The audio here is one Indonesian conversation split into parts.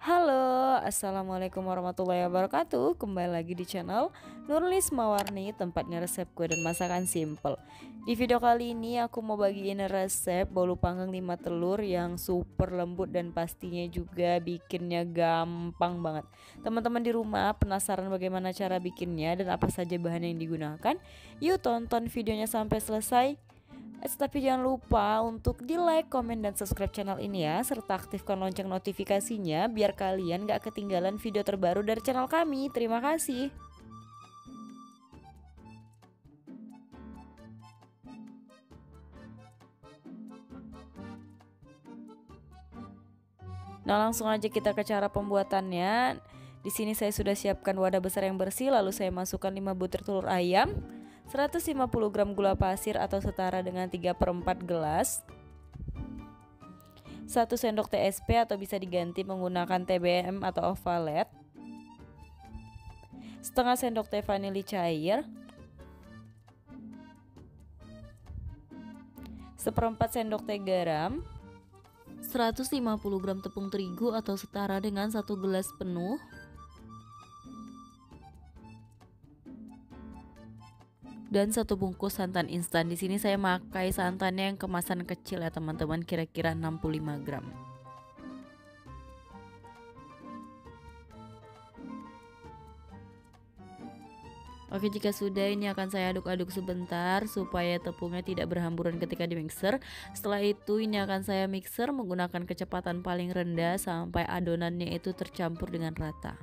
Halo, assalamualaikum warahmatullahi wabarakatuh. Kembali lagi di channel Nurlis Mawarni, tempatnya resep kue dan masakan simple. Di video kali ini aku mau bagiin resep bolu panggang 5 telur yang super lembut dan pastinya juga bikinnya gampang banget. Teman-teman di rumah penasaran bagaimana cara bikinnya dan apa saja bahan yang digunakan? Yuk tonton videonya sampai selesai. Tapi jangan lupa untuk di like, komen, dan subscribe channel ini ya, serta aktifkan lonceng notifikasinya biar kalian gak ketinggalan video terbaru dari channel kami. Terima kasih. Nah, langsung aja kita ke cara pembuatannya. Di sini saya sudah siapkan wadah besar yang bersih, lalu saya masukkan 5 butir telur ayam, 150 gram gula pasir atau setara dengan 3/4 gelas, 1 sendok TSP atau bisa diganti menggunakan TBM atau ovalet, setengah sendok teh vanili cair, 1/4 sendok teh garam, 150 gram tepung terigu atau setara dengan 1 gelas penuh, dan 1 bungkus santan instan. Di sini saya pakai santannya yang kemasan kecil ya teman-teman, kira-kira 65 gram. Oke, jika sudah ini akan saya aduk-aduk sebentar supaya tepungnya tidak berhamburan ketika di mixer. Setelah itu ini akan saya mixer menggunakan kecepatan paling rendah sampai adonannya itu tercampur dengan rata.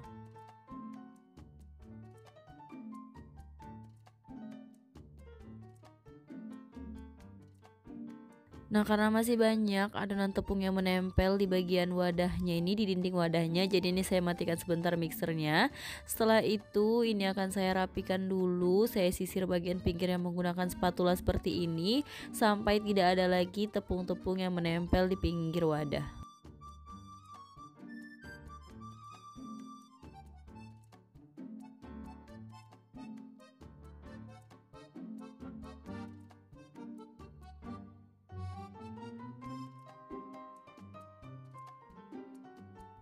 Nah, karena masih banyak adonan tepung yang menempel di bagian wadahnya ini, di dinding wadahnya, jadi ini saya matikan sebentar mixernya. Setelah itu ini akan saya rapikan dulu, saya sisir bagian pinggirnya menggunakan spatula seperti ini sampai tidak ada lagi tepung-tepung yang menempel di pinggir wadah.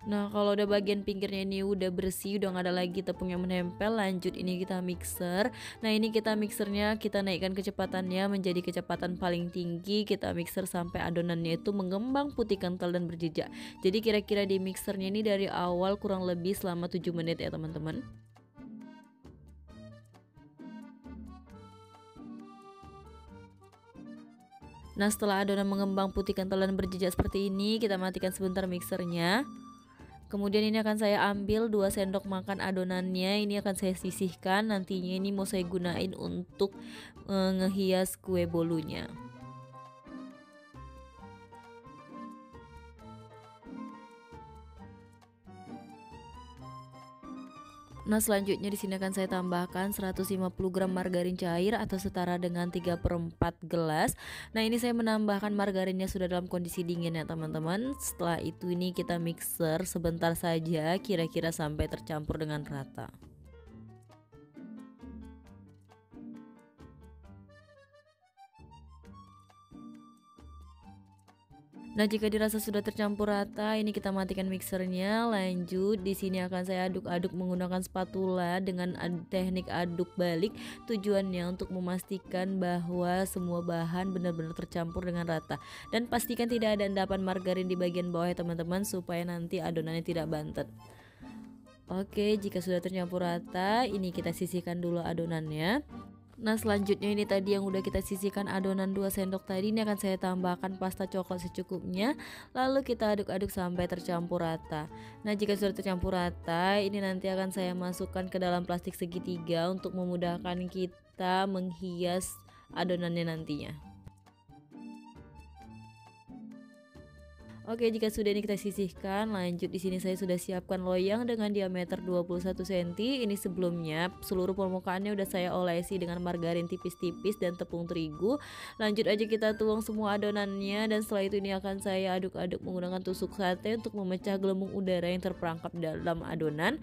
Nah, kalau udah bagian pinggirnya ini udah bersih, udah nggak ada lagi tepung yang menempel, lanjut ini kita mixer. Nah, ini kita mixernya kita naikkan kecepatannya menjadi kecepatan paling tinggi, kita mixer sampai adonannya itu mengembang putih kental dan berjejak. Jadi kira-kira di mixernya ini dari awal kurang lebih selama 7 menit ya teman-teman. Nah, setelah adonan mengembang putih kental dan berjejak seperti ini, kita matikan sebentar mixernya. Kemudian ini akan saya ambil 2 sendok makan adonannya, ini akan saya sisihkan, nantinya ini mau saya gunain untuk ngehias kue bolunya. Nah, selanjutnya di sini akan saya tambahkan 150 gram margarin cair atau setara dengan 3/4 gelas. Nah, ini saya menambahkan margarinnya sudah dalam kondisi dingin ya teman-teman. Setelah itu ini kita mixer sebentar saja, kira-kira sampai tercampur dengan rata. Nah, jika dirasa sudah tercampur rata, ini kita matikan mixernya. Lanjut, di sini akan saya aduk-aduk menggunakan spatula dengan teknik aduk balik. Tujuannya untuk memastikan bahwa semua bahan benar-benar tercampur dengan rata. Dan pastikan tidak ada endapan margarin di bagian bawah ya teman-teman, supaya nanti adonannya tidak bantet. Oke, jika sudah tercampur rata, ini kita sisihkan dulu adonannya. Nah, selanjutnya ini tadi yang udah kita sisihkan adonan 2 sendok tadi, ini akan saya tambahkan pasta coklat secukupnya, lalu kita aduk-aduk sampai tercampur rata. Nah, jika sudah tercampur rata, ini nanti akan saya masukkan ke dalam plastik segitiga untuk memudahkan kita menghias adonannya nantinya. Oke, jika sudah ini kita sisihkan, lanjut di sini saya sudah siapkan loyang dengan diameter 21 cm. Ini sebelumnya seluruh permukaannya udah saya olesi dengan margarin tipis-tipis dan tepung terigu. Lanjut aja kita tuang semua adonannya, dan setelah itu ini akan saya aduk-aduk menggunakan tusuk sate untuk memecah gelembung udara yang terperangkap dalam adonan.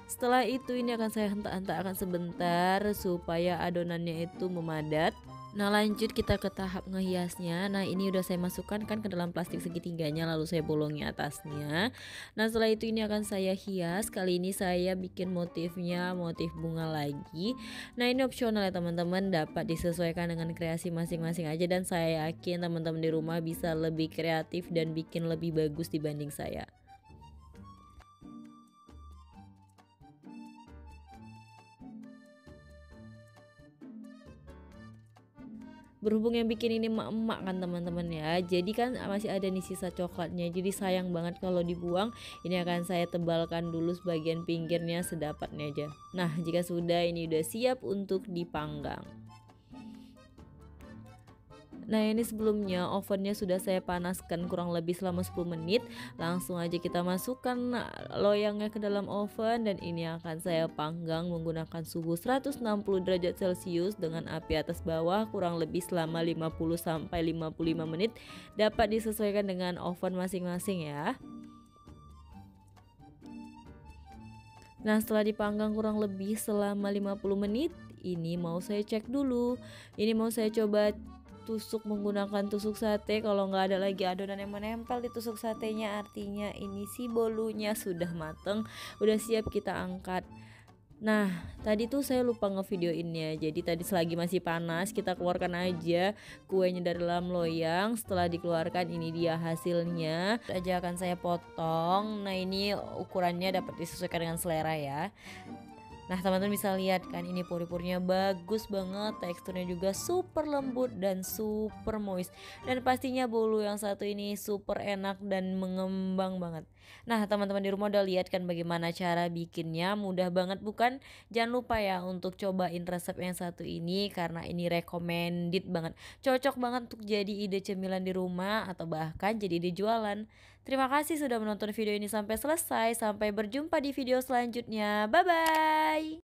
Setelah itu ini akan saya hentak-hentakkan sebentar supaya adonannya itu memadat. Nah lanjut kita ke tahap ngehiasnya. Nah ini udah saya masukkan kan ke dalam plastik segitiganya, lalu saya bolongi atasnya. Nah setelah itu ini akan saya hias. Kali ini saya bikin motifnya motif bunga lagi. Nah ini opsional ya teman-teman, dapat disesuaikan dengan kreasi masing-masing aja, dan saya yakin teman-teman di rumah bisa lebih kreatif dan bikin lebih bagus dibanding saya. Berhubung yang bikin ini emak-emak kan teman-teman ya, jadi kan masih ada nih sisa coklatnya, jadi sayang banget kalau dibuang. Ini akan saya tebalkan dulu sebagian pinggirnya sedapatnya aja. Nah jika sudah, ini udah siap untuk dipanggang. Nah ini sebelumnya ovennya sudah saya panaskan kurang lebih selama 10 menit. Langsung aja kita masukkan loyangnya ke dalam oven, dan ini akan saya panggang menggunakan suhu 160 derajat Celcius dengan api atas bawah kurang lebih selama 50-55 menit. Dapat disesuaikan dengan oven masing-masing ya. Nah setelah dipanggang kurang lebih selama 50 menit, ini mau saya cek dulu. Ini mau saya coba tusuk menggunakan tusuk sate. Kalau nggak ada lagi adonan yang menempel di tusuk satenya, artinya ini si bolunya sudah mateng, udah siap kita angkat. Nah tadi tuh saya lupa ngevideoinnya, jadi tadi selagi masih panas kita keluarkan aja kuenya dari dalam loyang. Setelah dikeluarkan, ini dia hasilnya. Aja akan saya potong. Nah ini ukurannya dapat disesuaikan dengan selera ya. Nah teman-teman bisa lihat kan, ini pori-porinya bagus banget, teksturnya juga super lembut dan super moist, dan pastinya bolu yang satu ini super enak dan mengembang banget. Nah teman-teman di rumah udah lihat kan bagaimana cara bikinnya, mudah banget bukan? Jangan lupa ya untuk cobain resep yang satu ini, karena ini recommended banget, cocok banget untuk jadi ide cemilan di rumah atau bahkan jadi ide jualan. Terima kasih sudah menonton video ini sampai selesai. Sampai berjumpa di video selanjutnya. Bye bye.